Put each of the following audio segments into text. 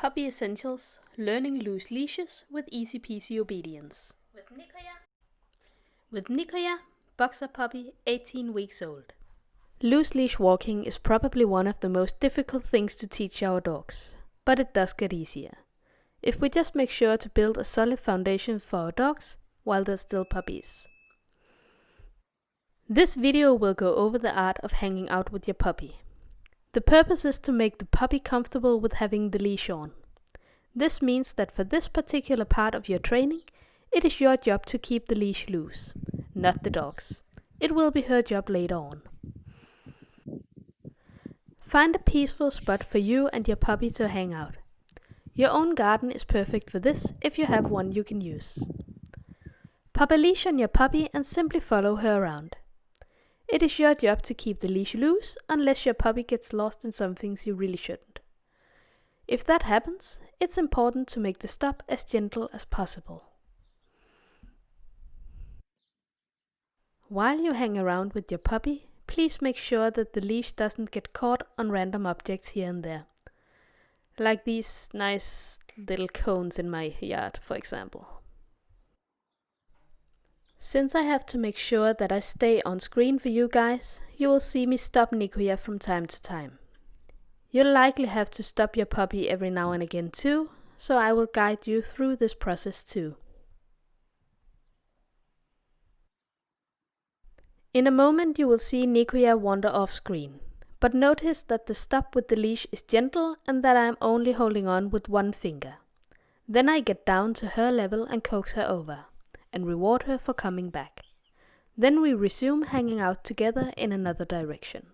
Puppy Essentials, Learning Loose Leashes with Easy Peasy Obedience. With Nikoya, boxer puppy, 18 weeks old. Loose leash walking is probably one of the most difficult things to teach our dogs, but it does get easier. If we just make sure to build a solid foundation for our dogs while they're still puppies. This video will go over the art of hanging out with your puppy. The purpose is to make the puppy comfortable with having the leash on. This means that for this particular part of your training, it is your job to keep the leash loose, not the dog's. It will be her job later on. Find a peaceful spot for you and your puppy to hang out. Your own garden is perfect for this if you have one you can use. Pop a leash on your puppy and simply follow her around. It is your job to keep the leash loose unless your puppy gets lost in some things you really shouldn't. If that happens, it's important to make the stop as gentle as possible. While you hang around with your puppy, please make sure that the leash doesn't get caught on random objects here and there. Like these nice little cones in my yard, for example. Since I have to make sure that I stay on screen for you guys, you will see me stop Nikoya from time to time. You'll likely have to stop your puppy every now and again too, so I will guide you through this process too. In a moment you will see Nikoya wander off screen, but notice that the stop with the leash is gentle and that I am only holding on with one finger. Then I get down to her level and coax her over, and reward her for coming back. Then we resume hanging out together in another direction.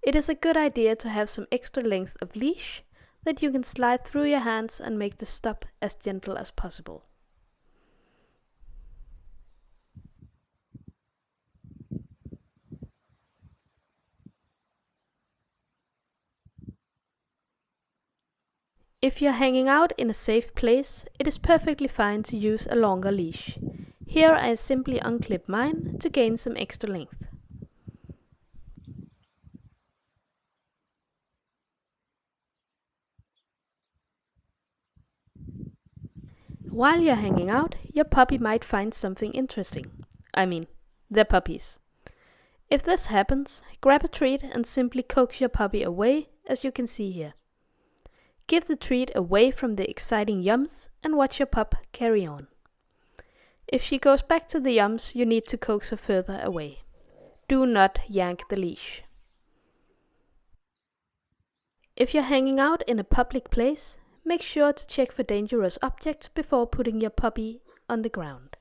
It is a good idea to have some extra length of leash that you can slide through your hands and make the stop as gentle as possible. If you're hanging out in a safe place, it is perfectly fine to use a longer leash. Here I simply unclip mine to gain some extra length. While you're hanging out, your puppy might find something interesting. They're puppies. If this happens, grab a treat and simply coax your puppy away, as you can see here. Give the treat away from the exciting yums and watch your pup carry on. If she goes back to the yums, you need to coax her further away. Do not yank the leash. If you're hanging out in a public place, make sure to check for dangerous objects before putting your puppy on the ground.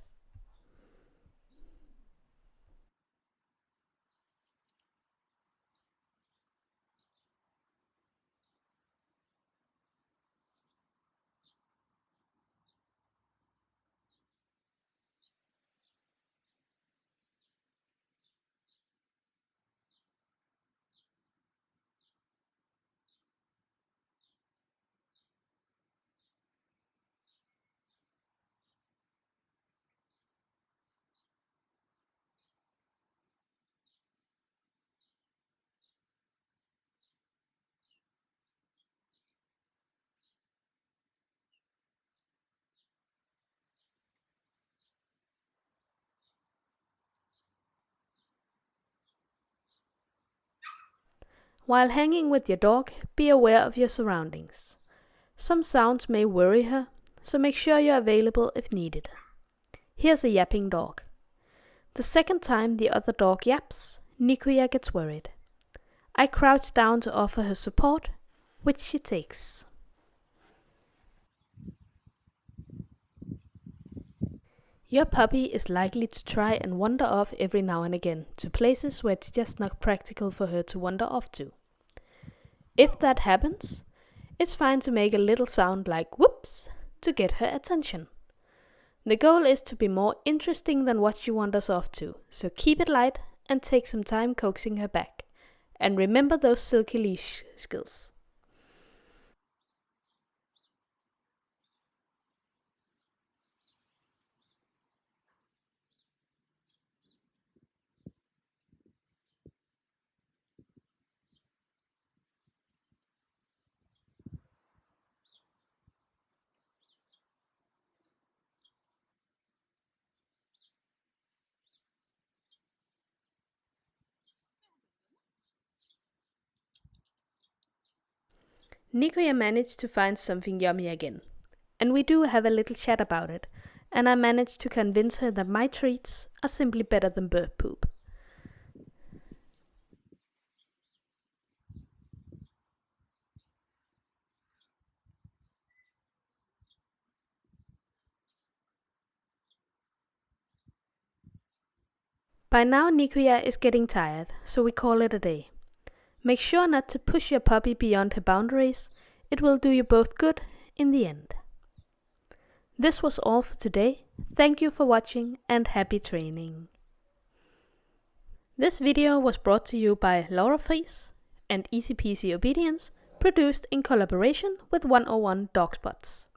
While hanging with your dog, be aware of your surroundings. Some sounds may worry her, so make sure you're available if needed. Here's a yapping dog. The second time the other dog yaps, Nikoya gets worried. I crouch down to offer her support, which she takes. Your puppy is likely to try and wander off every now and again to places where it's just not practical for her to wander off to. If that happens, it's fine to make a little sound like whoops to get her attention. The goal is to be more interesting than what she wanders off to, so keep it light and take some time coaxing her back. And remember those silky leash skills. Nikoya managed to find something yummy again, and we do have a little chat about it, and I managed to convince her that my treats are simply better than bird poop. By now Nikoya is getting tired, so we call it a day. Make sure not to push your puppy beyond her boundaries, it will do you both good in the end. This was all for today, thank you for watching and happy training. This video was brought to you by Laura Friis and Easy Peasy Obedience, produced in collaboration with 101 Dogspots.